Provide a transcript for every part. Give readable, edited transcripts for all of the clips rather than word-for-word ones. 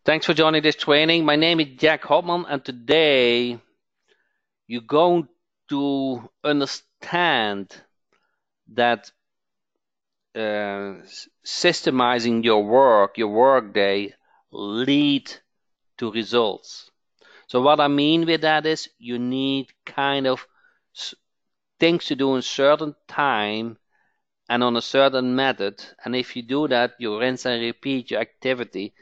Thanks for joining this training. My name is Jack Hopman, and today you're going to understand that systemizing your workday, lead to results. So what I mean with that is you need kind of things to do in a certain time and on a certain method. And if you do that, you rinse and repeat your activity,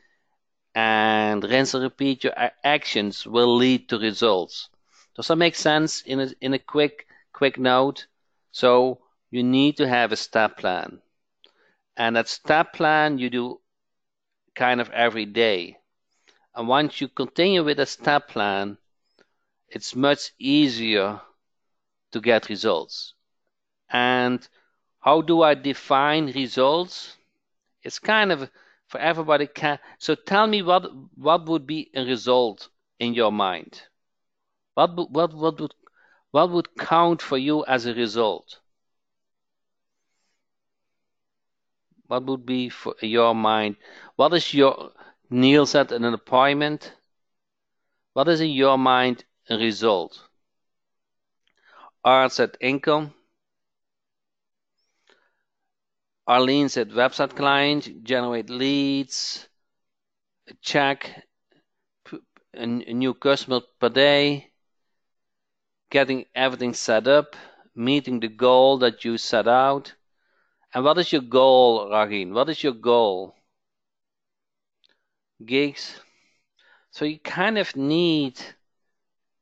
and rinse and repeat your actions will lead to results. Does that make sense in a quick note? So you need to have a step plan, and that step plan you do kind of every day. And once you continue with a step plan, it's much easier to get results. And how do I define results? It's kind of for everybody. So tell me what would be a result in your mind? What would count for you as a result? What would be for your mind? What is your Neil said in an appointment? What is in your mind a result? Art said income. Arlene said website client, generate leads, check, a new customer per day, getting everything set up, meeting the goal that you set out. And what is your goal, Raheen? What is your goal? Gigs. So you kind of need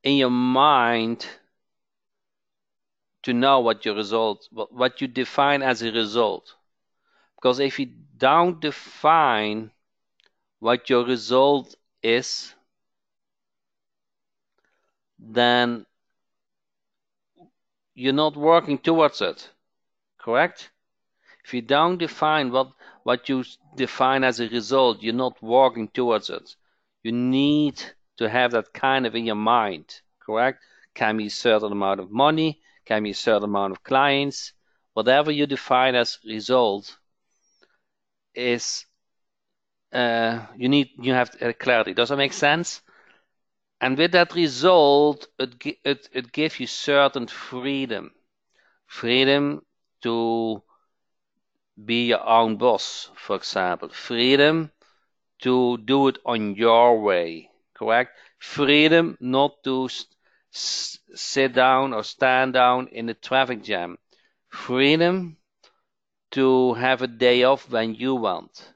in your mind to know what your result, what you define as a result. Because if you don't define what your result is, then you're not working towards it, correct? If you don't define what you define as a result, you're not working towards it. You need to have that kind of in your mind, correct? Can be a certain amount of money, can be a certain amount of clients, whatever you define as result is you have clarity. Does that make sense? And with that result, it gives you certain freedom to be your own boss, for example. Freedom to do it on your way, correct? Freedom not to sit down or stand down in the traffic jam. Freedom to have a day off when you want.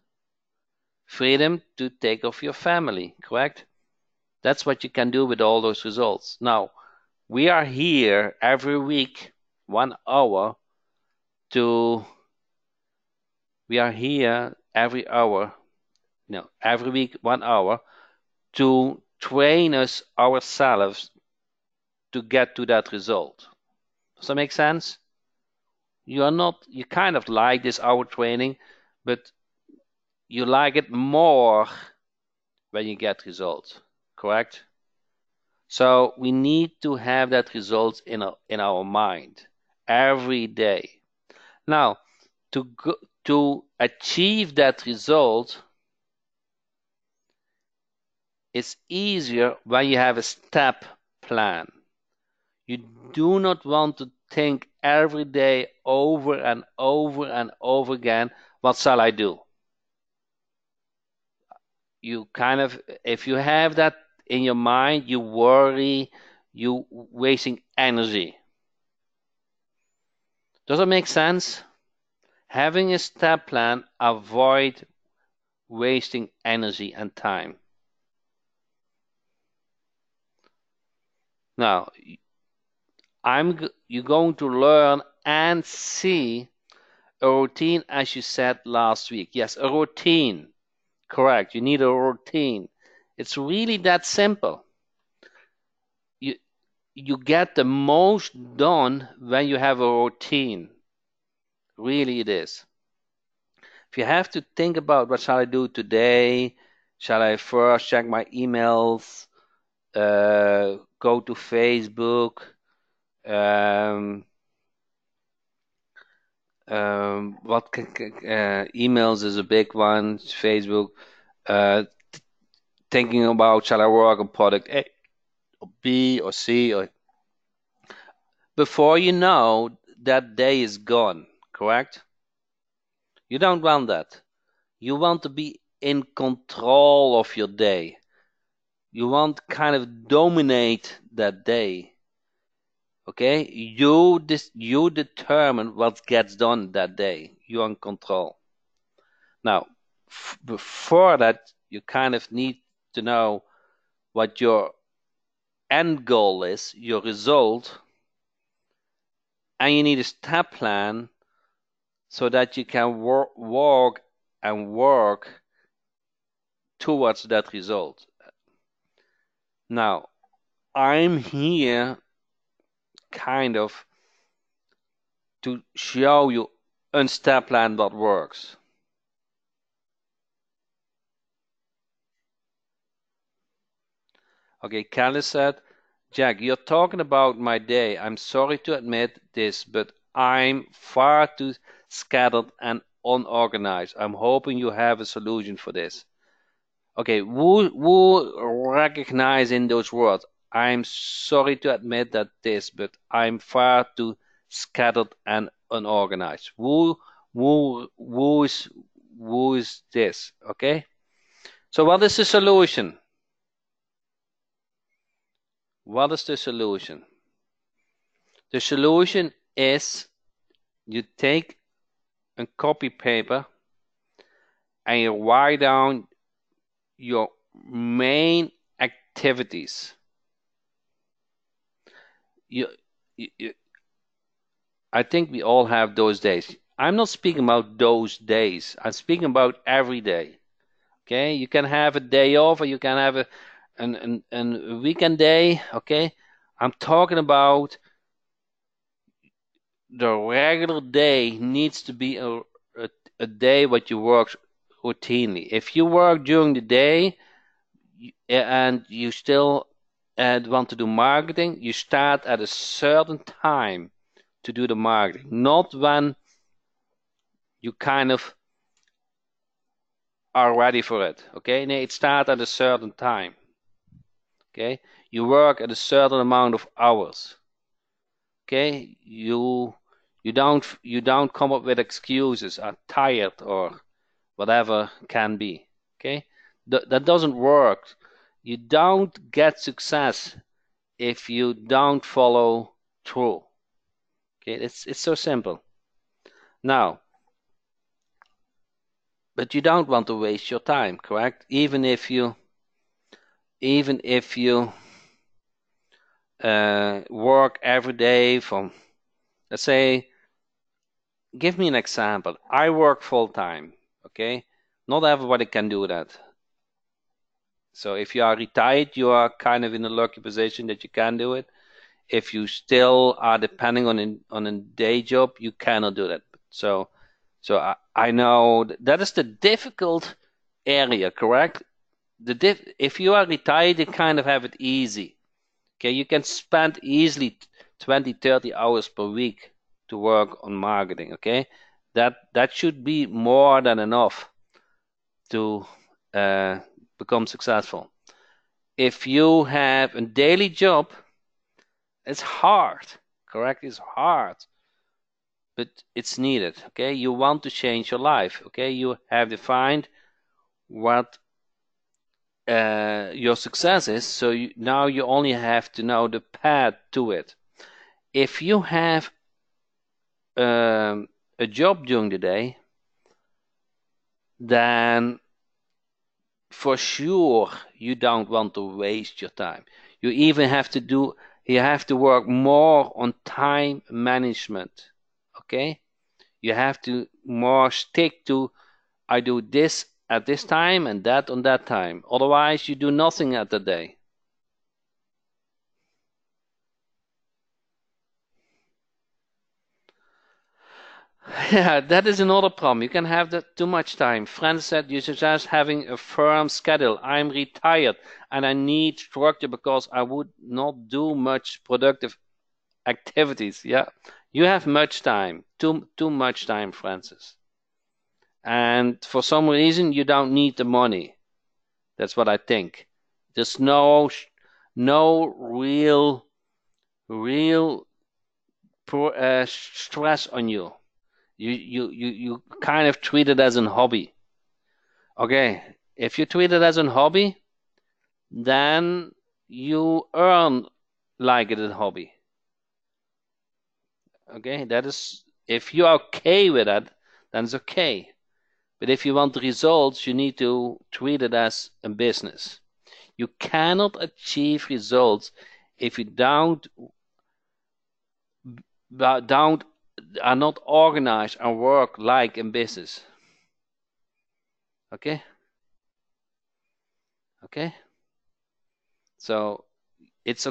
Freedom to take off your family, correct? That's what you can do with all those results. Now, we are here every week, 1 hour we are here every week, 1 hour to train ourselves to get to that result. Does that make sense? You kind of like this hour training, but you like it more when you get results, correct? So we need to have that result in our mind every day. Now, to achieve that result, it's easier when you have a step plan. You do not want to think every day over and over and over again, what shall I do? If you have that in your mind, you worry, you wasting energy. Does that make sense? Having a step plan, avoid wasting energy and time. Now, you're going to learn and see a routine, as you said last week. Yes, a routine. Correct. You need a routine. It's really that simple. You get the most done when you have a routine. Really, it is. If you have to think about what shall I do today, shall I first check my emails, go to Facebook, emails is a big one, Facebook. thinking about, shall I work on product A or B or C, or before you know, that day is gone, correct? You don't want that. You want to be in control of your day. You want to kind of dominate that day. Okay? You determine what gets done that day. You're in control. Now, before that, you kind of need to know what your end goal is, your result, and you need a step plan so that you can walk and work towards that result. Now, I'm here kind of to show you a step plan that works. Okay, Kelly said, Jack, you're talking about my day. I'm sorry to admit this, but I'm far too scattered and unorganized. I'm hoping you have a solution for this. Okay, who recognize in those words? I'm sorry to admit that this, but I'm far too scattered and unorganized. Who is this? Okay. So what is the solution? What is the solution? The solution is you take a copy paper and you write down your main activities. I think we all have those days. I'm not speaking about those days. I'm speaking about every day. Okay, you can have a day off, or you can have a weekend day. Okay, I'm talking about the regular day needs to be a day what you work routinely. If you work during the day and you still want to do marketing, you start at a certain time to do the marketing, not when you kind of are ready for it. Okay, it starts at a certain time. Okay, you work at a certain amount of hours. Okay, you don't come up with excuses, are tired or whatever can be. Okay, that doesn't work. You don't get success if you don't follow through. Okay, it's so simple. Now, but you don't want to waste your time, correct? Even if you work every day from, let's say, give me an example. I work full time, okay? Not everybody can do that. So if you are retired, you are kind of in a lucky position that you can do it. If you still are depending on a day job, you cannot do that. So I know that is the difficult area, correct? If you are retired, you kind of have it easy. Okay, you can spend easily 20, 30 hours per week to work on marketing. Okay, that should be more than enough to become successful. If you have a daily job, it's hard, correct? It's hard, but it's needed. Okay, you want to change your life. Okay, you have defined what your success is, so now you only have to know the path to it. If you have a job during the day, then for sure you don't want to waste your time. You even have to work more on time management. Okay, you have to more stick to, I do this at this time and that on that time. Otherwise, you do nothing at the day. Yeah, that is another problem. You can have that too much time. Friends said you suggest having a firm schedule. I'm retired and I need structure because I would not do much productive activities. Yeah, you have much time, too much time, Francis. And for some reason, you don't need the money. That's what I think. There's no real stress on you. You kind of treat it as a hobby. Okay, if you treat it as a hobby, then you earn like it a hobby. Okay, that is, if you're okay with that, then it's okay. But if you want the results, you need to treat it as a business. You cannot achieve results if you are not organized and work like in business. Okay? Okay? So it's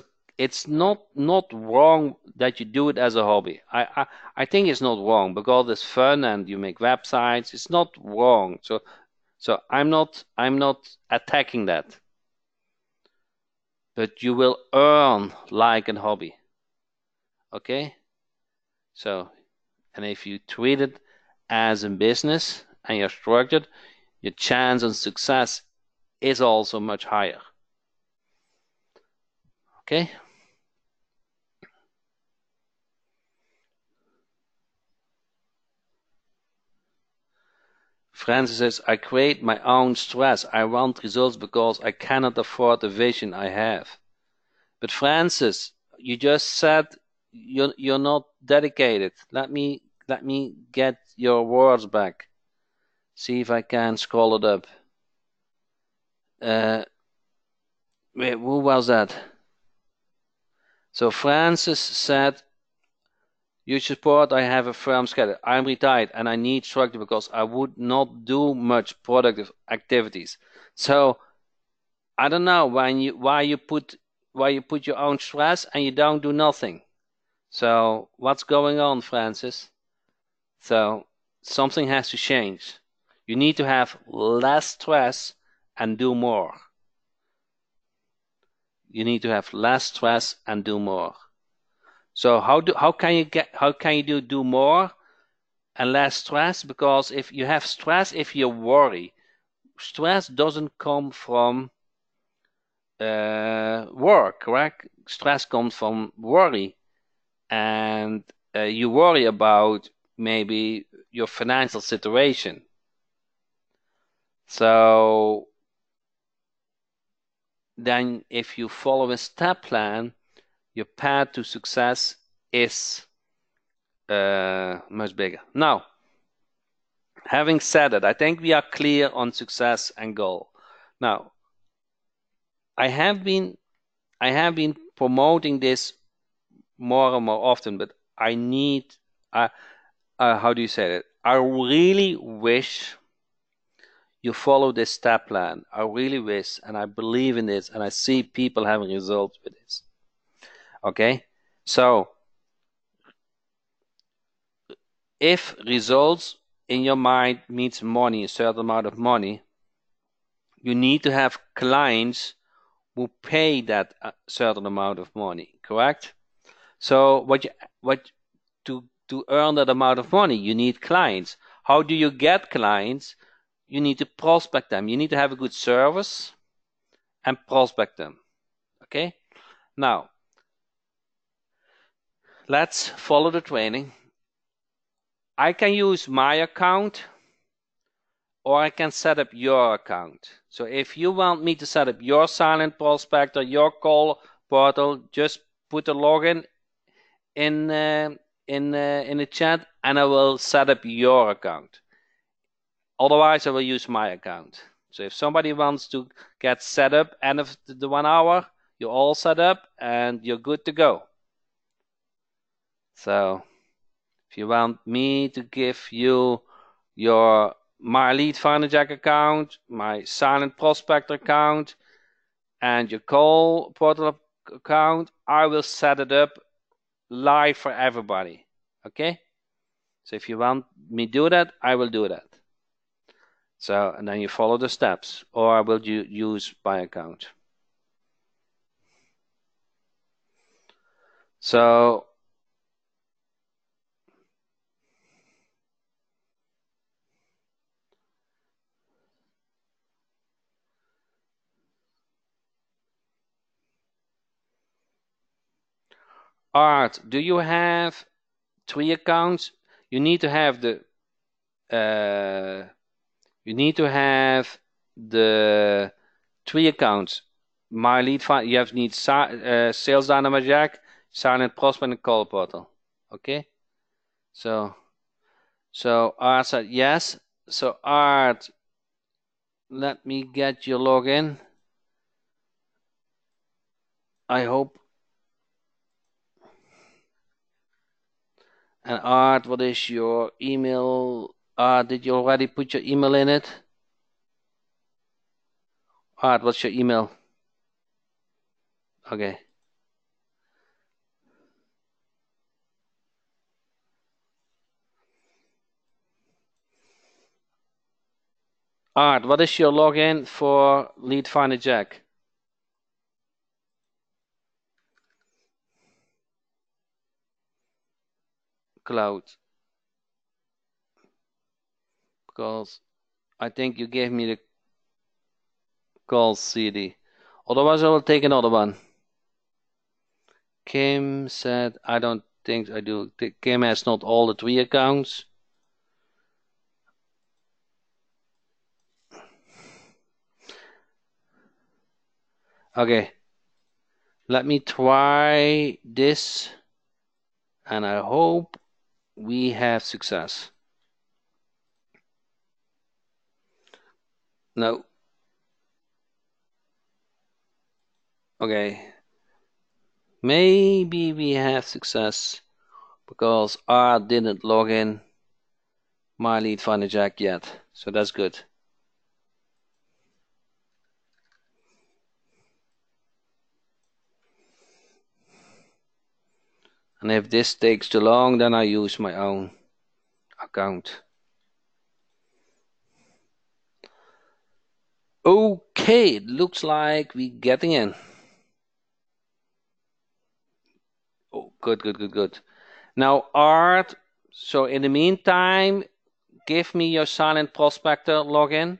not wrong that you do it as a hobby. I think it's not wrong because it's fun and you make websites. It's not wrong. So I'm not attacking that. But you will earn like a hobby. Okay? So, and if you treat it as a business and you're structured, your chance of success is also much higher. Okay? Francis says, I create my own stress. I want results because I cannot afford the vision I have. But Francis, you just said you're not dedicated. Let me get your words back. See if I can scroll it up. Wait, who was that? So Francis said, you support, I have a firm schedule. I'm retired and I need structure because I would not do much productive activities. So I don't know why you put your own stress and you don't do nothing. So what's going on, Francis? So something has to change. You need to have less stress and do more. You need to have less stress and do more. So how can you do more and less stress? Because if you have stress, if you worry, stress doesn't come from work, correct? Stress comes from worry, and you worry about maybe your financial situation. So then if you follow a step plan, your path to success is much bigger. Now, having said that, I think we are clear on success and goal. Now, I have been promoting this more and more often, but I need how do you say it? I really wish you follow this step plan. I really wish, and I believe in this, and I see people having results with this. Okay, so if results in your mind means money, a certain amount of money, you need to have clients who pay that certain amount of money, correct? So to earn that amount of money, you need clients. How do you get clients? You need to prospect them. You need to have a good service and prospect them. Okay? Now, let's follow the training. I can use my account or I can set up your account. So if you want me to set up your silent prospector, your call portal, just put a login in the chat and I will set up your account. Otherwise, I will use my account. So if somebody wants to get set up end of the 1 hour, you're all set up and you're good to go. So if you want me to give you my lead finder jack account, my silent prospector account, and your call portal account, I will set it up live for everybody. Okay? So if you want me to do that, I will do that. So, and then you follow the steps, or I will use my account. So, Art, do you have 3 accounts? You need to have the you need to have the 3 accounts. My lead find you have need Sales Dynamic Jack, Silent Prospect, and Call Portal. Okay, so Art said yes. So Art, let me get your login. I hope. And Art, what is your email? Art, did you already put your email in it? Art, what's your email? Okay. Art, what is your login for Lead Finder Jack? Cloud. Because I think you gave me the call CD. Otherwise, I will take another one. Kim said, I don't think I do. Kim has not all the 3 accounts. Okay. Let me try this. And I hope we have success. No. Okay. Maybe we have success because R didn't log in my Lead Finder Jack yet. So that's good. And if this takes too long, then I use my own account. Okay, it looks like we're getting in. Oh, good. Now, Art, so in the meantime, give me your Silent Prospector login.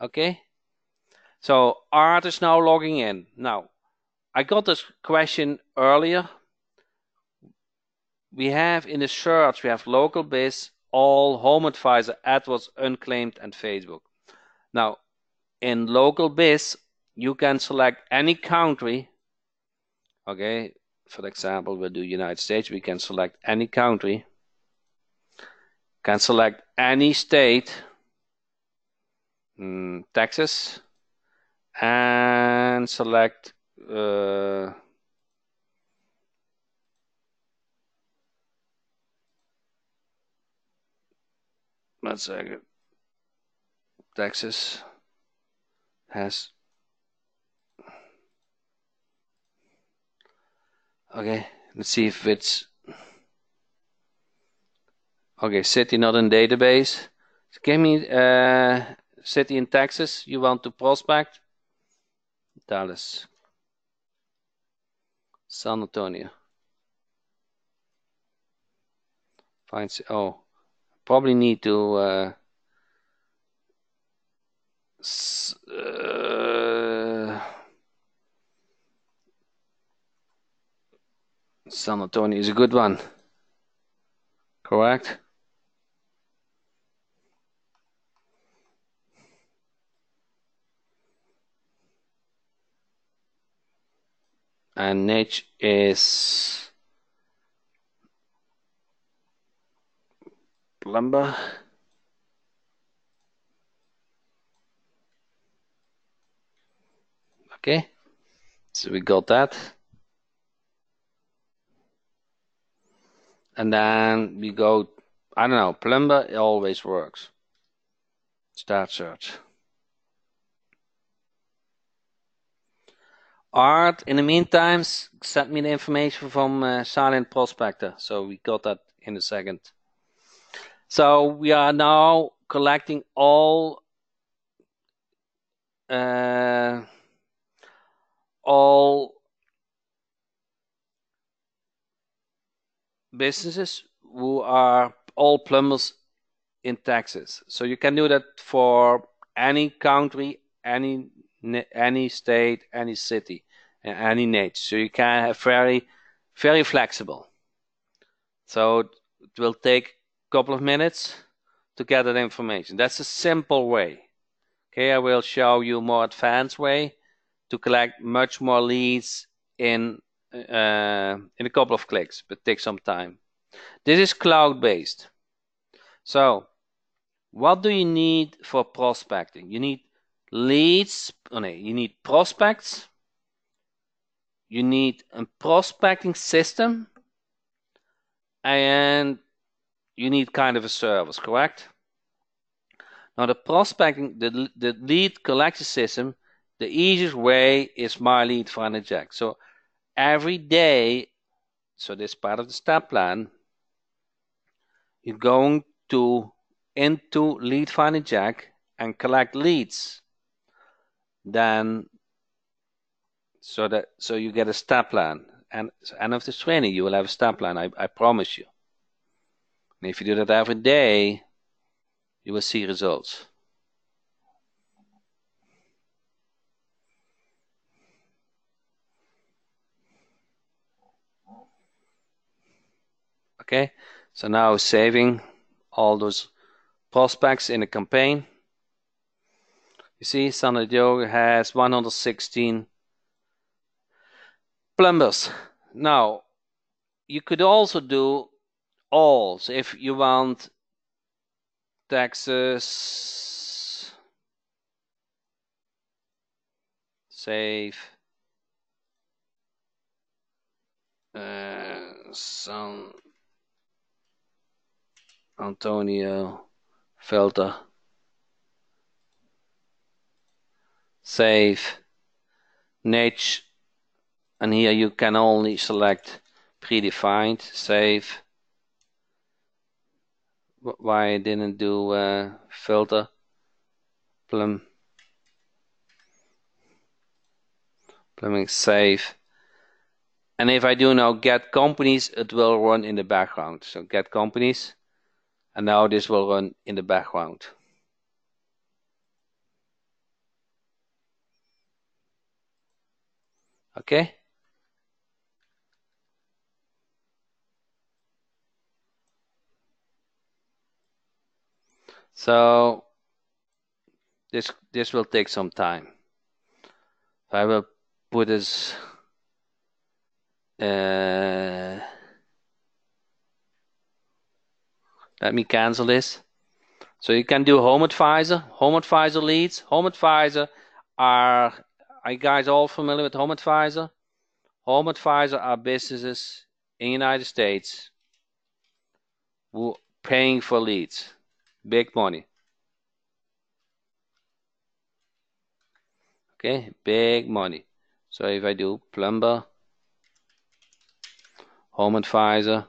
Okay? So Art is now logging in. Now, I got this question earlier. We have in the search, we have local biz, all, Home Advisor, AdWords, Unclaimed, and Facebook. Now, in local biz, you can select any country. Okay, for example, we'll do United States. We can select any country. Can select any state. Texas. And select one second. Texas has. Okay, let's see if it's. Okay, city not in database. Give me city in Texas you want to prospect. Dallas. San Antonio. Find. Oh, probably need to. San Antonio is a good one. Correct? And niche is plumber. Okay, so we got that. And then we go, I don't know, plumber, it always works. Start search. Art, in the meantime, sent me the information from Silent Prospector. So we got that in a second. So we are now collecting all businesses who are all plumbers in Texas. So you can do that for any country, any state, any city, and any niche. So you can have Very flexible. So it will take a couple of minutes to get that information. That's a simple way. Okay, I will show you more advanced way to collect much more leads in a couple of clicks, but take some time. This is cloud-based. So what do you need for prospecting? You need leads, you need prospects, you need a prospecting system, and you need kind of a service, correct? Now the prospecting, the lead collection system, the easiest way is My Lead Finder Jack. So every day, so this part of the step plan, you're going to into Lead Finder Jack and collect leads. Then so you get a step plan, and at the end of this training you will have a step plan. I promise you. And if you do that every day, you will see results. Okay, so now saving all those prospects in a campaign. You see, San Diego has 116 plumbers. Now, you could also do all. So if you want Texas, save San Antonio filter, save niche, and here you can only select predefined, save. Why I didn't do filter, plumbing, save. And if I do now get companies, it will run in the background. So get companies, and now this will run in the background. Okay. So this will take some time. I will put this let me cancel this. So you can do Home Advisor leads. Home Advisor are you guys all familiar with Home Advisor? Home Advisor are businesses in the United States who are paying for leads, big money. Okay, big money. So if I do plumber, Home Advisor,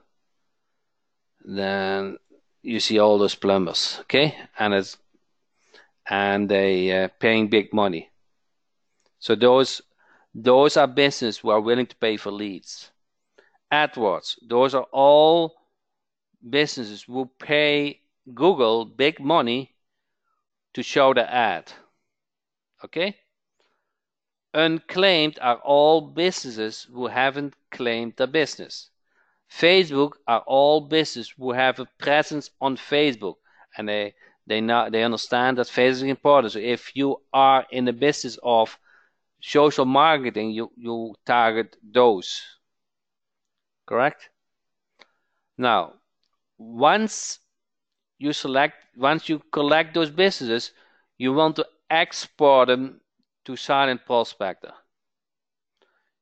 then you see all those plumbers. Okay, and they paying big money. So those are businesses who are willing to pay for leads. AdWords, those are all businesses who pay Google big money to show the ad. Okay? Unclaimed are all businesses who haven't claimed their business. Facebook are all businesses who have a presence on Facebook, and they understand that Facebook is important. So if you are in the business of social marketing, you target those. Correct? Now, once you collect those businesses, you want to export them to Silent Prospector.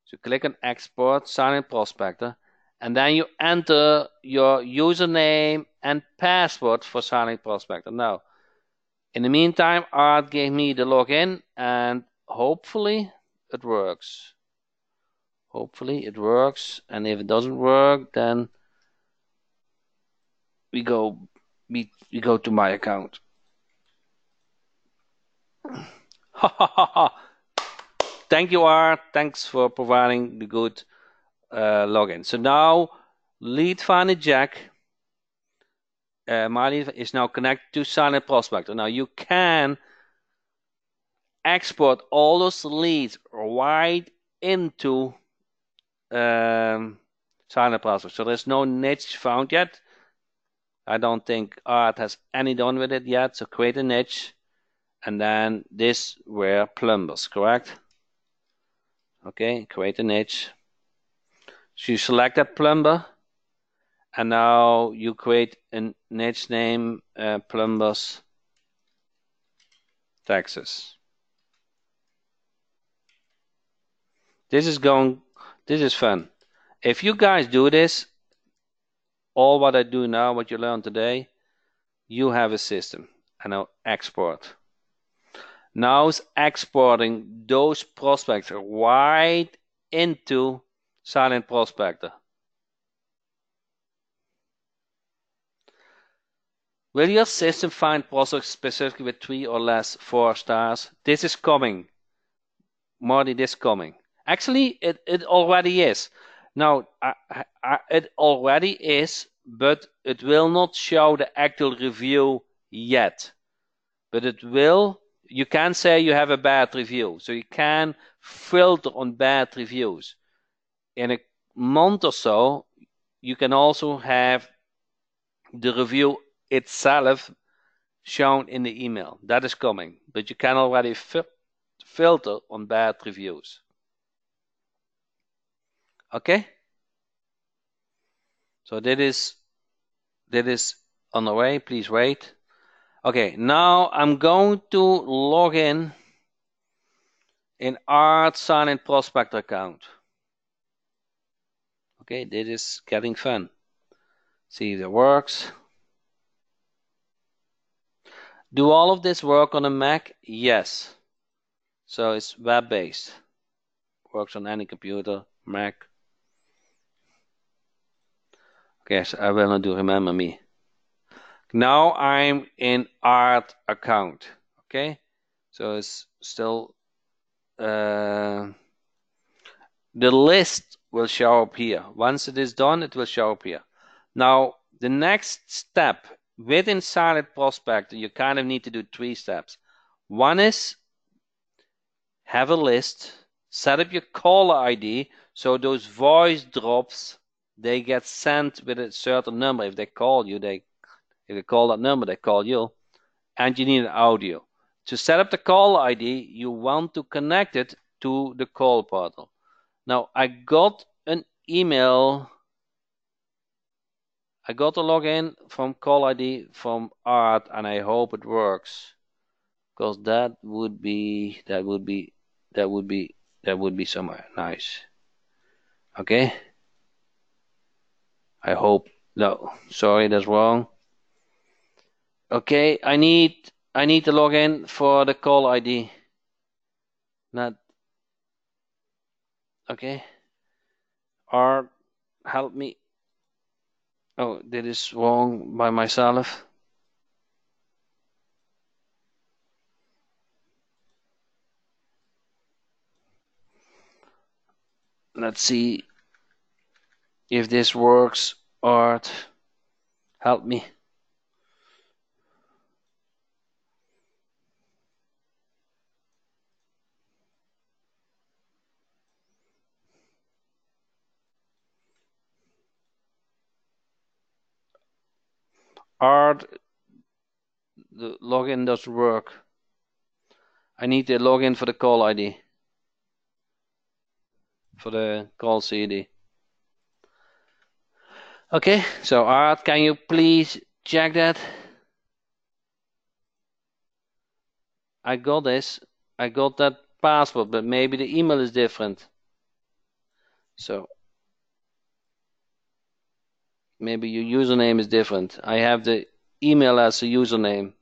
So click on Export Silent Prospector, and then you enter your username and password for Silent Prospector. Now, in the meantime, Art gave me the login, and hopefully it works. Hopefully it works, and if it doesn't work, then we go to my account. Thank you, Art. Thanks for providing the good login. So now Lead Finder Jack, my lead is now connected to Silent Prospector. Now you can export all those leads right into silent prospect. So there's no niche found yet. I don't think Art has any done with it yet. So create a niche, and then this were plumbers, correct? Okay, create a niche. So you select that plumber, and now you create a niche name, plumbers Texas. This is fun. If you guys do this, all what I do now, what you learned today, you have a system. And now export. Now it's exporting those prospects right into Silent Prospector. Will your system find prospects specifically with 3 or less 4 stars? This is coming. Marty, this coming. Actually, it already is. Now, it already is, but it will not show the actual review yet. But it will. You can say you have a bad review. So you can filter on bad reviews. In a month or so, you can also have the review itself shown in the email. That is coming. But you can already filter on bad reviews. Okay? So that is on the way. Please wait. Okay, now I'm going to log in Art Silent Prospector account. Okay, this is getting fun. See if it works. Do all of this work on a Mac? Yes. So it's web-based. Works on any computer, Mac. Okay, so I will not do remember me. Now I'm in Art account. Okay, so it's still the list will show up here. Once it is done, it will show up here. Now the next step within Silent Prospector, you kind of need to do 3 steps. One is have a list, set up your caller ID, so those voice drops, they get sent with a certain number. If they call you, if they call that number, they call you. And you need an audio. To set up the call ID, you want to connect it to the call portal. Now, I got an email. I got a login from call ID from Art, and I hope it works, because that would be somewhere nice. Okay. I hope. No, sorry, that's wrong. Okay, I need to log in for the call ID. Not okay. Art, help me. Oh, that is wrong by myself. Let's see if this works. Art, help me. Art, the login doesn't work. I need to log in for the call ID. For the call CD. Okay, so Art, can you please check that? I got this. I got that password, but maybe the email is different. So maybe your username is different. I have the email as a username.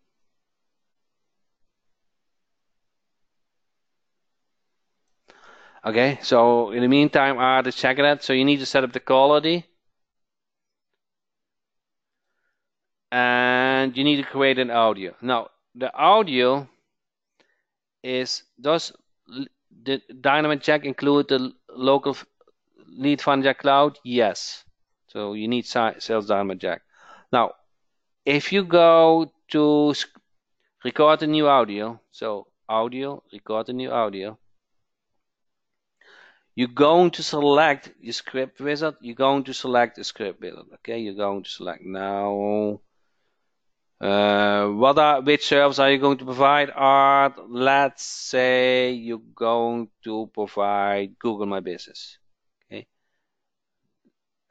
Okay, so in the meantime, Art is checking that. So you need to set up the call ID. And you need to create an audio. Now, the audio does the Dynamite Jack include the local lead Van Jack Cloud? Yes. So you need Sales Dynamite Jack. Now, if you go to record a new audio, so audio, record a new audio, You're going to select your script wizard. You're going to select the script wizard. Okay, you're going to select now. Which service are you going to provide? Art. Let's say you're going to provide Google My Business. Okay,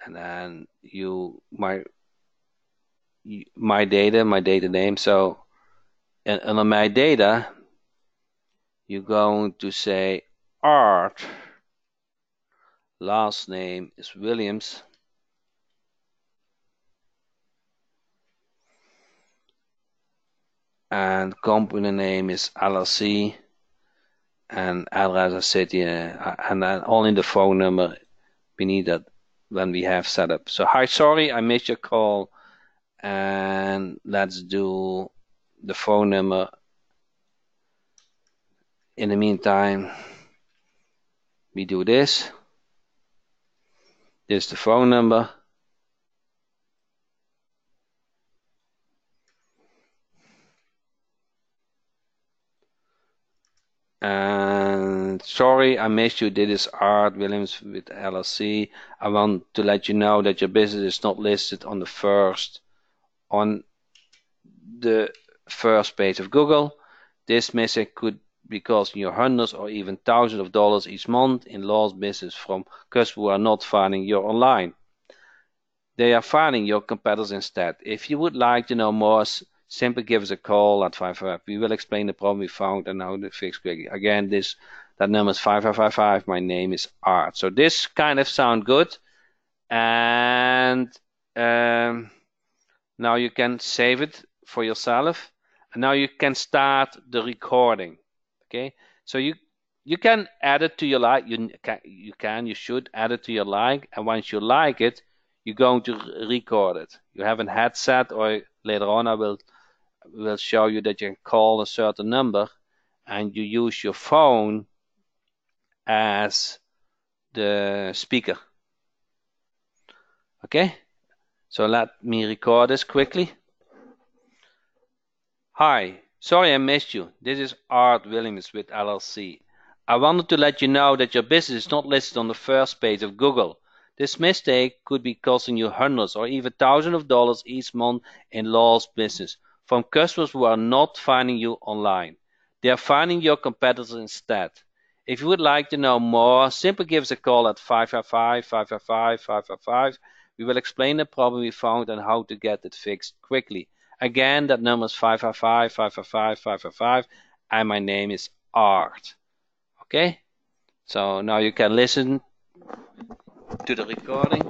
and then my data name. So, and under my data, you're going to say Art. Last name is Williams. And company name is LLC. And address of city, and then only the phone number we need that when we have set up. So, hi, sorry, I missed your call. And let's do the phone number. In the meantime, we do this. This is the phone number. And sorry, I missed you. This is Art Williams with LLC. I want to let you know that your business is not listed on the first page of Google. This mistake could be costing you hundreds or even thousands of dollars each month in lost business from customers who are not finding you online. They are finding your competitors instead. If you would like to know more, simply give us a call at 555. We will explain the problem we found and how to fix quickly. Again, that number is 5555. My name is Art. So this kind of sound good. And now you can save it for yourself. And now you can start the recording. Okay. So you can add it to your like. You should add it to your like. And once you like it, you're going to record it. You have a headset, or later on I will show you that you can call a certain number and you use your phone as the speaker. Okay, so let me record this quickly. Hi, sorry I missed you. This is Art Williams with LLC. I wanted to let you know that your business is not listed on the first page of Google. This mistake could be costing you hundreds or even thousands of dollars each month in lost business from customers who are not finding you online. They are finding your competitors instead. If you would like to know more, simply give us a call at 555-555-555. We will explain the problem we found and how to get it fixed quickly. Again, that number is 555-555-555, and my name is Art. Okay? So now you can listen to the recording.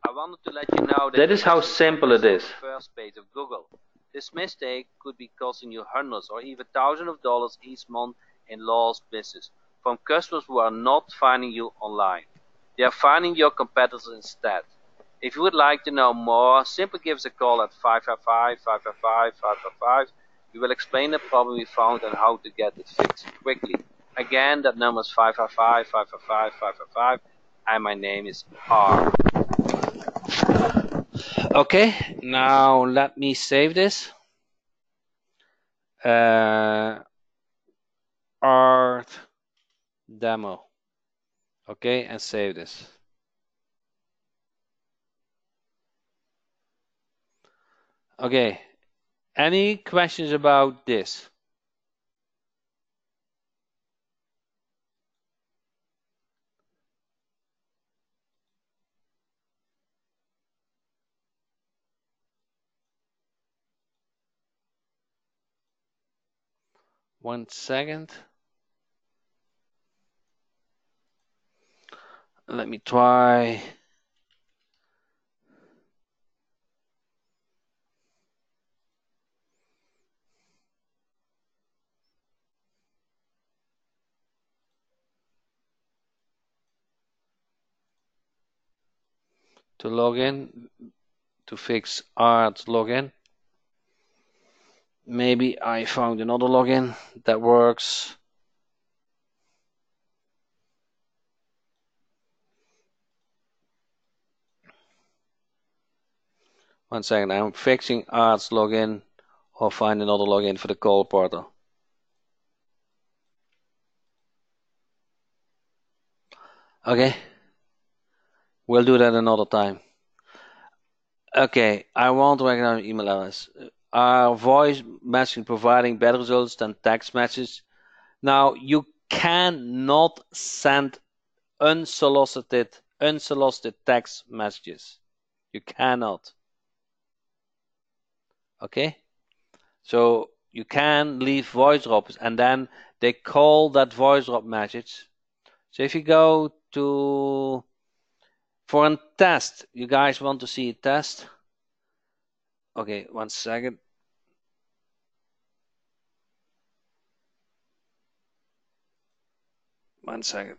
I wanted to let you know that is how simple it is. First page of Google. This mistake could be costing you hundreds or even thousands of dollars each month in lost business from customers who are not finding you online. They are finding your competitors instead. If you would like to know more, simply give us a call at 555-555-555. We will explain the problem we found and how to get it fixed quickly. Again, that number is 555-555-555, and my name is R. Okay, now let me save this. Art demo. Okay, and save this. Okay, any questions about this? One second. Let me try. To log in, to fix Art's login. Maybe I found another login that works. One second, I'm fixing Art's login or find another login for the call portal. Okay, we'll do that another time. Okay, I want to recognize email address. Are voice messaging providing better results than text messages? Now, you cannot send unsolicited text messages. You cannot. Okay? So you can leave voice drops and then they call that voice drop message. So if you go to for a test, you guys want to see a test? Okay, 1 second. One second.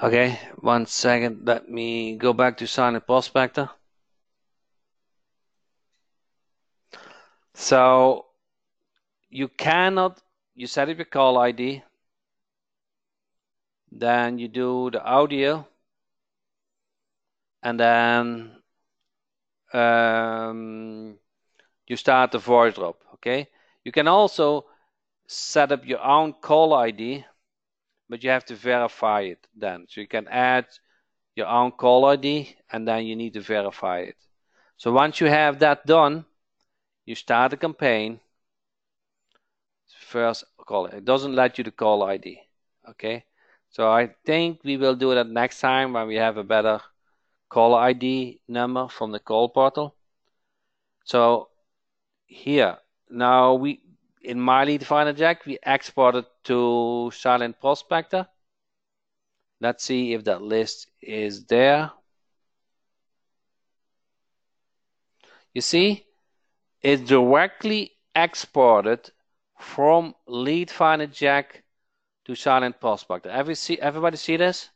Okay, 1 second. Let me go back to Silent Prospector. So you cannot, you set up your call ID, then you do the audio, and then you start the voice drop. Okay, you can also set up your own call ID, but you have to verify it then. So you can add your own call ID and then you need to verify it. So once you have that done, you start a campaign. First call it. It doesn't let you the call ID. Okay. So I think we will do that next time when we have a better call ID number from the call portal. So here, now we in my lead finder jack, we exported to Silent Prospector. Let's see if that list is there. You see, it's directly exported from lead finder jack to Silent Prospector. Everybody see this?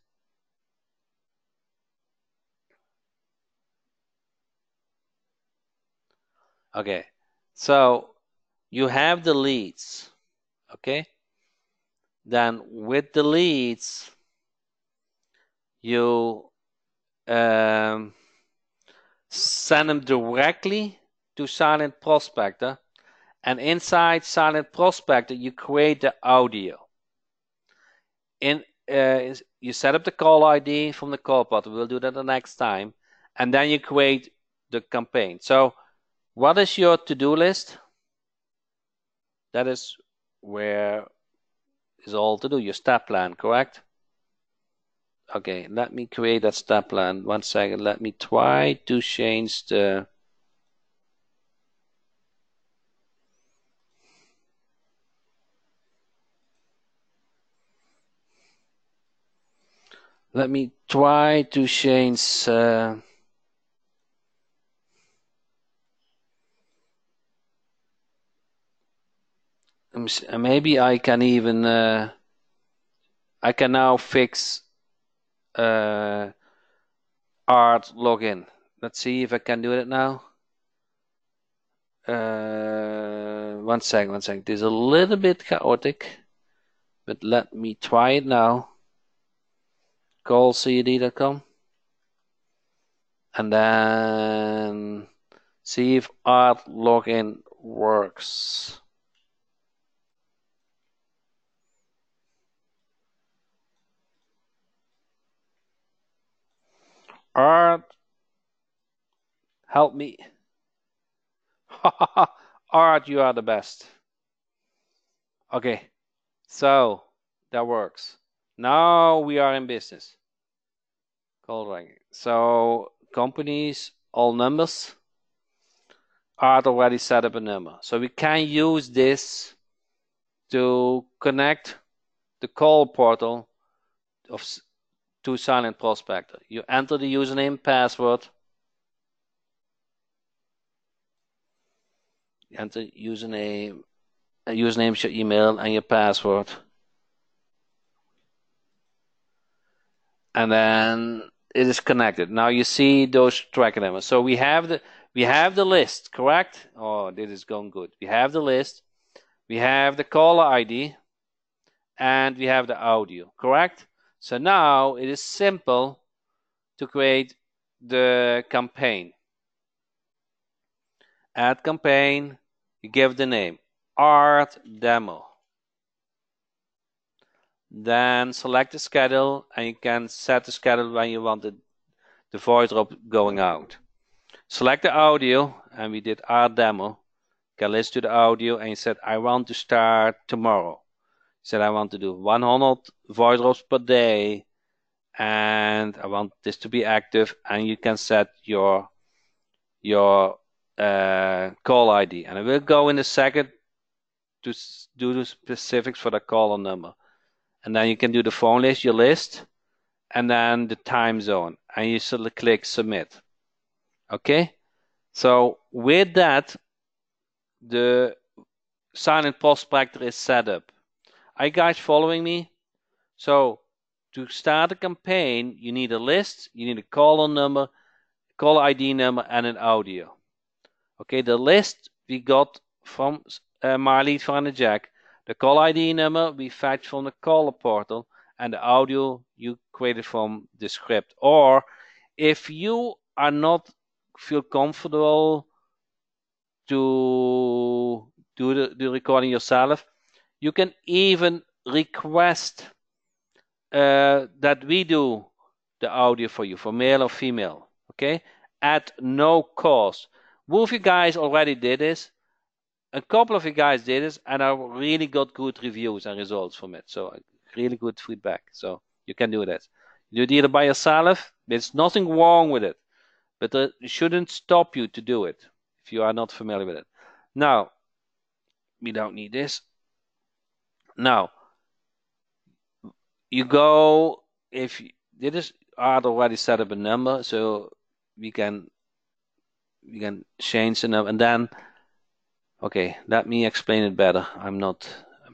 Okay, so you have the leads. Okay, then with the leads, you send them directly to Silent Prospector, and inside Silent Prospector, you create the audio. You set up the call ID from the call portal. We'll do that the next time, and then you create the campaign. So, what is your to-do list? That is where is all to do. Your step plan, correct? Okay, let me create that step plan. 1 second. Let me try to change the. Let me try to change. Maybe I can even. I can now fix art login. Let's see if I can do it now. 1 second, 1 second. This is a little bit chaotic, but let me try it now. Callcd.com, and then see if art login works. Art, help me. Art, you are the best. Okay, so that works. Now we are in business. Call ranking. So companies, all numbers. Art already set up a number. So we can use this to connect the call portal of to silent prospector. You enter the username, password. You enter username, username, your email, and your password. And then it is connected. Now you see those tracking numbers. So we have the list, correct? Oh, this is going good. We have the list. We have the caller ID, and we have the audio, correct? So now it is simple to create the campaign. Add campaign. You give the name Art Demo. Then select the schedule, and you can set the schedule when you want the voice drop going out. Select the audio, and we did Art Demo. You can listen to the audio, and you said, I want to start tomorrow. You said, I want to do 100 voice drops per day, and I want this to be active, and you can set your call ID. And I will go in a second to do the specifics for the caller number. And then you can do the phone list, your list, and then the time zone. And you click submit. Okay? So with that, the silent prospector is set up. Are you guys following me? So to start a campaign, you need a list, you need a caller number, caller ID number, and an audio. Okay, the list we got from Marlies van der Jack. The call ID number we fetched from the caller portal, and the audio you created from the script. Or if you are not feel comfortable to do the recording yourself, you can even request that we do the audio for you, for male or female, okay, at no cost. One of you guys already did this. A couple of you guys did this, and I really got good reviews and results from it. So really good feedback. So you can do that. You do it either by yourself. There's nothing wrong with it, but it shouldn't stop you to do it if you are not familiar with it. Now, we don't need this. Now, you go, if this is already set up a number, so we can change the number, and then okay, let me explain it better. I'm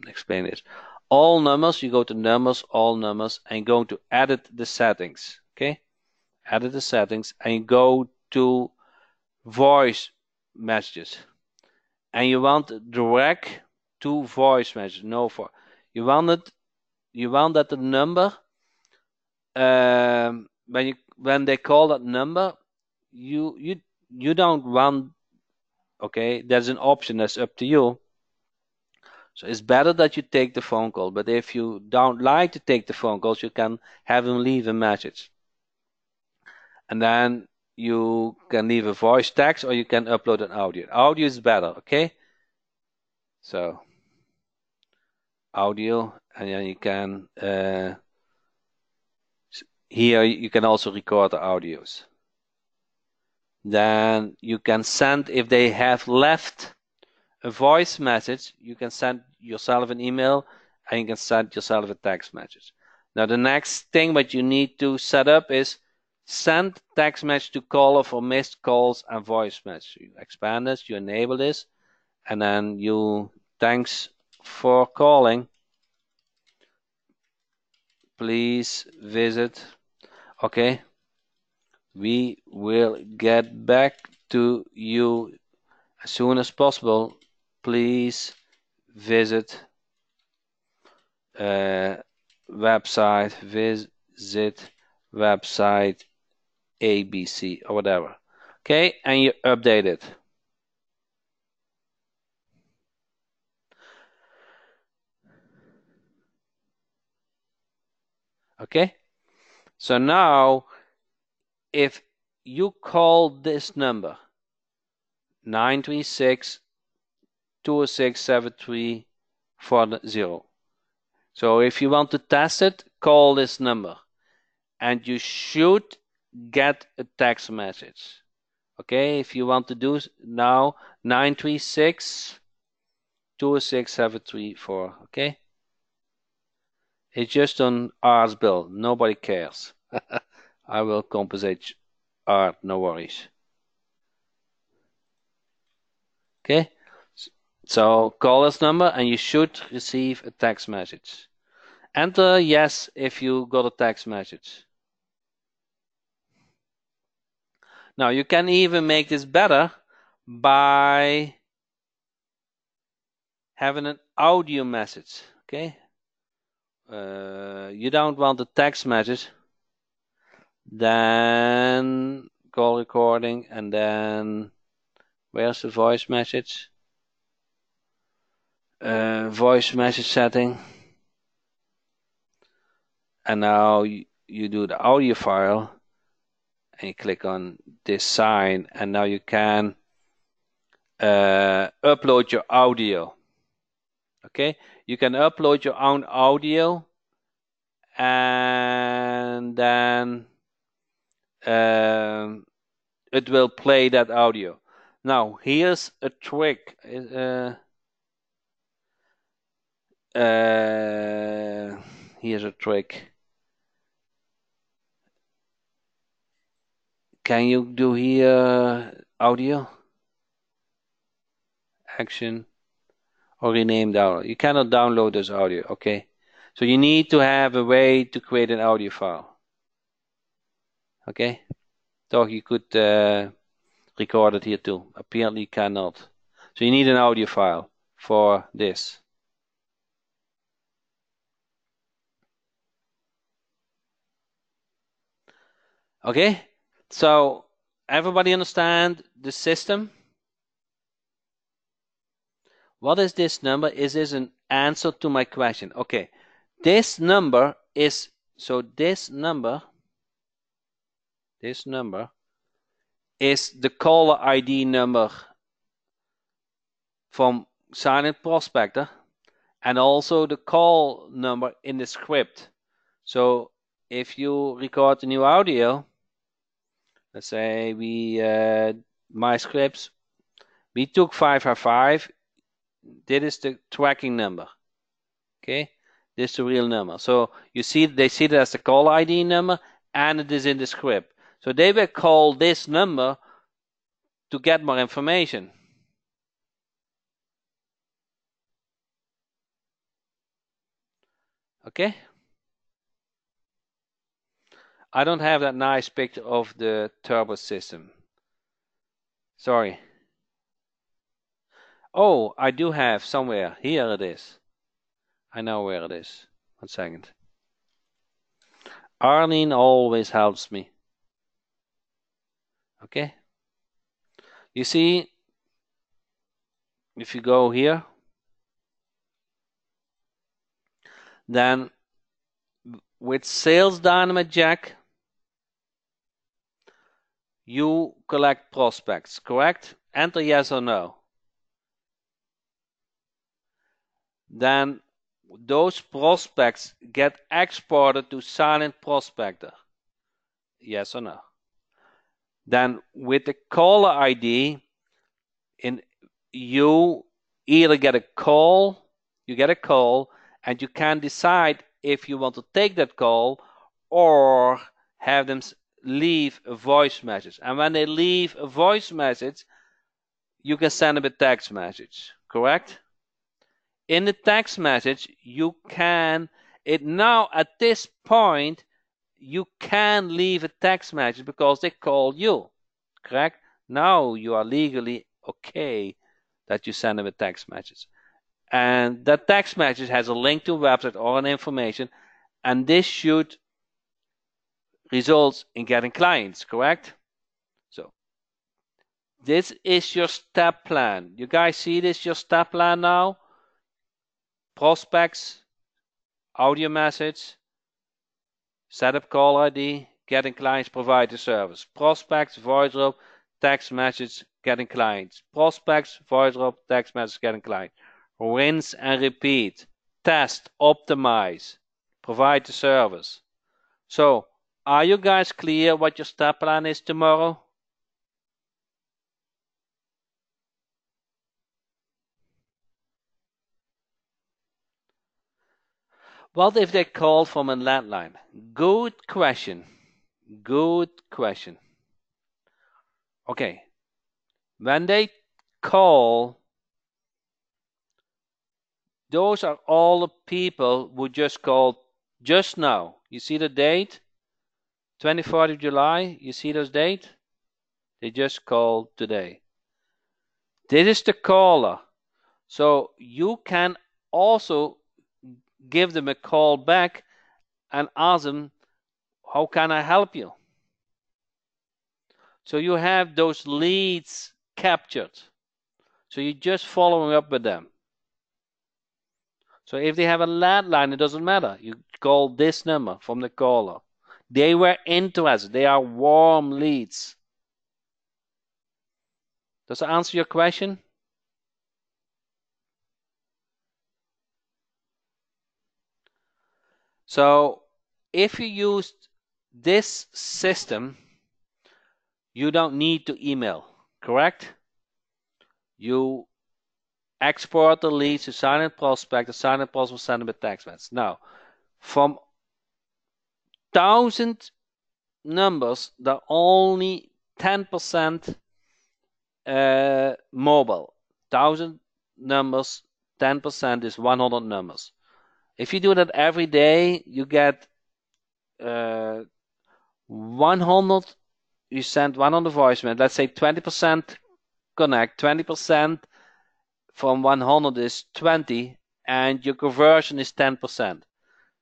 explaining it. All numbers, you go to numbers, all numbers, and you go to edit the settings. Okay, edit the settings, and you go to voice messages, and you want direct to voice message. No, for you want that the number when they call that number, you don't want. Okay, there's an option that's up to you. So it's better that you take the phone call. But if you don't like to take the phone calls, you can have them leave a message. And then you can leave a voice text, or you can upload an audio. Audio is better, okay? So audio, and then you can here you can also record the audios. Then you can send, if they have left a voice message, you can send yourself an email, and you can send yourself a text message. Now the next thing that you need to set up is send text message to caller for missed calls and voice message. You expand this, you enable this, and then you thanks for calling. Please visit. Okay. We will get back to you as soon as possible. Please visit website, visit website ABC or whatever. Okay, and you update it. Okay, so now if you call this number 936-206-7340. So if you want to test it, call this number, and you should get a text message. Okay, if you want to do now, 936-206-734. Okay, It's just on Art's bill. Nobody cares. I will compensate Art, no worries. Okay? So call this number and you should receive a text message. Enter yes if you got a text message. Now you can even make this better by having an audio message. Okay? You don't want a text message, then call recording, and then where's the voice message? Voice message setting, and now you do the audio file and you click on this sign, and now you can upload your audio. Okay, you can upload your own audio, and then it will play that audio. Now here's a trick. Here's a trick. Can you do here audio? Action or rename download. You cannot download this audio, okay? So you need to have a way to create an audio file. Okay? So you could record it here too. Apparently you cannot. So you need an audio file for this. Okay? So everybody understand the system? What is this number? Is this an answer to my question? Okay. This number is, so this number is the caller ID number from Silent Prospector and also the call number in the script. So if you record a new audio, let's say my scripts, we took 555. This is the tracking number. Okay, this is the real number. So you see, they see that as the call ID number, and it is in the script. So they will call this number to get more information. Okay. I don't have that nice picture of the turbo system. Sorry. Oh, I do have somewhere. Here it is. I know where it is. 1 second. Arlene always helps me. Okay. You see, if you go here, then with Sales Dynamite Jack, you collect prospects, correct? Enter yes or no. Then those prospects get exported to Silent Prospector. Yes or no? Then with the caller ID, you either get a call, and you can decide if you want to take that call or have them leave a voice message. And when they leave a voice message, you can send them a text message, correct? In the text message, you can, now at this point, you can leave a text message because they called you, correct? Now you are legally okay that you send them a text message. And that text message has a link to a website or an information, and this should result in getting clients, correct? So this is your step plan. You guys see this, your step plan now? Prospects, audio message, setup call ID, getting clients, provide the service. Prospects, voice drop, text message, getting clients. Prospects, voice drop, text message, getting clients. Rinse and repeat. Test, optimize, provide the service. So, are you guys clear what your step plan is tomorrow? What if they call from a landline? Good question. Good question. Okay. When they call, those are all the people who just called just now. You see the date? 24th of July. You see those date? They just called today. This is the caller. So you can also give them a call back and ask them, how can I help you? So you have those leads captured. So you're just following up with them. So if they have a landline, it doesn't matter. You call this number from the caller. They were interested. They are warm leads. Does that answer your question? So if you use this system, you don't need to email, correct? You export the leads to silent prospect. The silent prospect will send them a text message. Now, from 1,000 numbers, there are only 10% mobile. 1,000 numbers, 10% is 100 numbers. If you do that every day, you get 100. You send 100 voicemail. Let's say 20% connect, 20% from 100 is 20, and your conversion is 10%.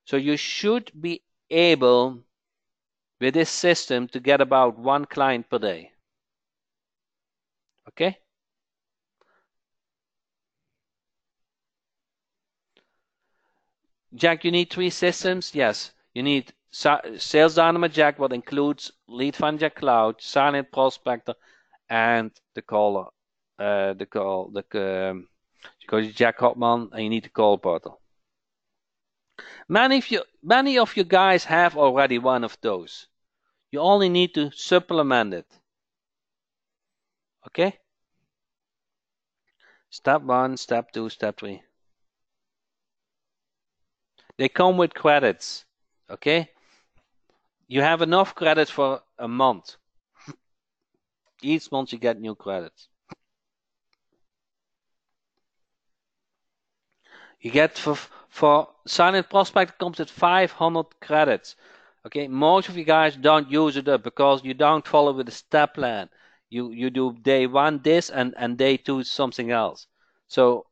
So you should be able, with this system, to get about 1 client per day. Okay? Jack, you need 3 systems? Yes. You need Sales Dynamite Jack, what includes Lead Funnel Jack Cloud, Silent Prospector, and the caller. You go to Jack Hopman, and you need the call portal. Many of you guys have already one of those. You only need to supplement it. Okay? Step 1, step 2, step 3. They come with credits. Okay? You have enough credits for a month. Each month you get new credits. You get for Silent Prospect comes with 500 credits. Okay, most of you guys don't use it up because you don't follow with the step plan. You do day 1 this and day 2 something else. So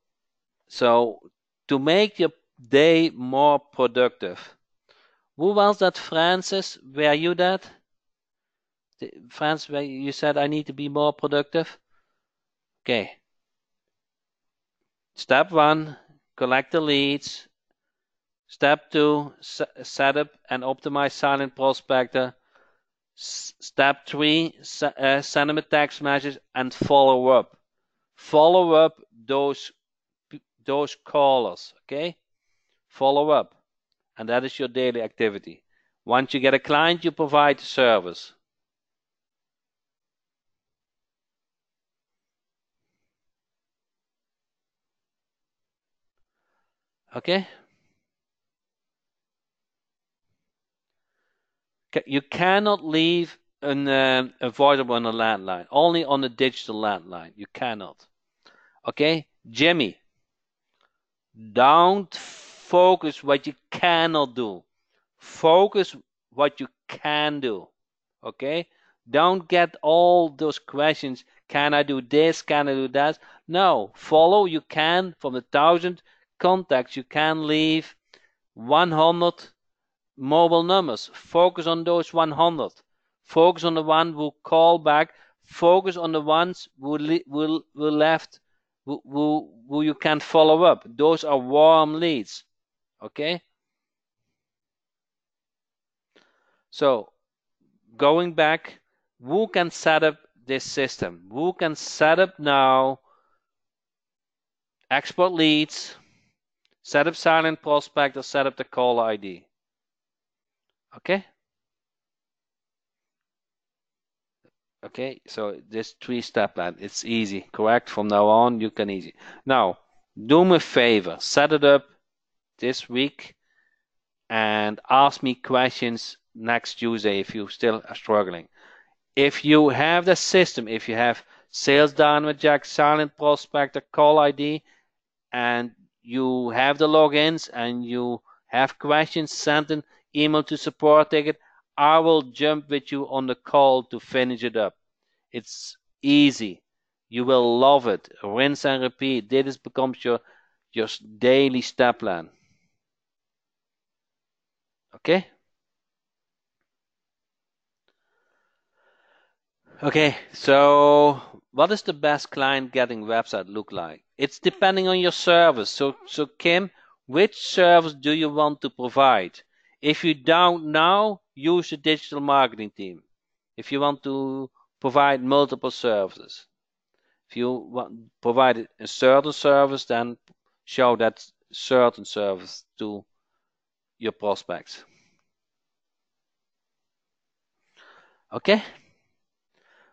to make your day more productive. Who was that, Francis? Were you that? Francis, where you said I need to be more productive? Okay. Step 1, collect the leads. Step 2, set up and optimize Silent Prospector. Step 3, send them a text message and follow up. Follow up those callers, okay? Follow up. And that is your daily activity. Once you get a client, you provide the service. Okay? You cannot leave a voicemail on a landline. Only on a digital landline. You cannot. Okay? Jimmy, don't focus what you cannot do. Focus what you can do. Okay? Don't get all those questions. Can I do this? Can I do that? No. Follow. You can. From the 1,000 contacts, you can leave 100 mobile numbers. Focus on those 100. Focus on the one who call back. Focus on the ones who left, who you can follow up. Those are warm leads. Okay? So, going back, who can set up this system? Who can set up now, export leads, set up Silent Prospect, or set up the caller ID? Okay? Okay, so this 3-step plan, it's easy, correct? From now on, you can easy. Now, do me a favor, set it up this week. and ask me questions next Tuesday if you still are struggling. If you have the system, if you have sales done with Jack, silent prospector, call ID, and you have the logins and you have questions, send an email to support ticket. I will jump with you on the call to finish it up. It's easy. You will love it. Rinse and repeat. This becomes your daily step plan. Okay? Okay, so what is the best client getting website look like? It's depending on your service. So Kim, which service do you want to provide? If you don't know, use the digital marketing team. If you want to provide multiple services, if you want provide a certain service, then show that certain service to your prospects. Okay.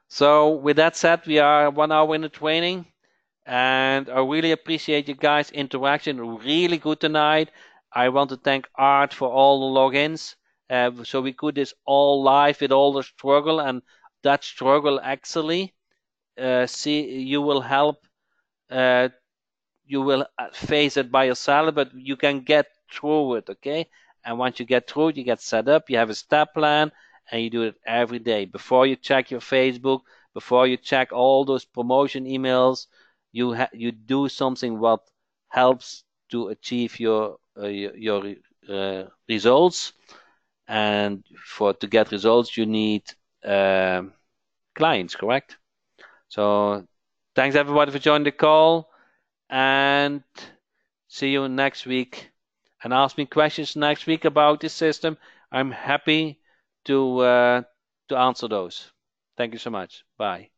So with that said, we are 1 hour in the training. And I really appreciate you guys' interaction. Really good tonight. I want to thank Art for all the logins. So we could this all live with all the struggle, and that struggle actually see you will help. Uh, you will face it by yourself, but you can get through it, okay? And once you get through it, you get set up, you have a step plan, and you do it every day. Before you check your Facebook, before you check all those promotion emails, you do something what helps to achieve your results. And to get results, you need clients, correct? So thanks everybody for joining the call, and see you next week. And ask me questions next week about this system. I'm happy to answer those. Thank you so much. Bye.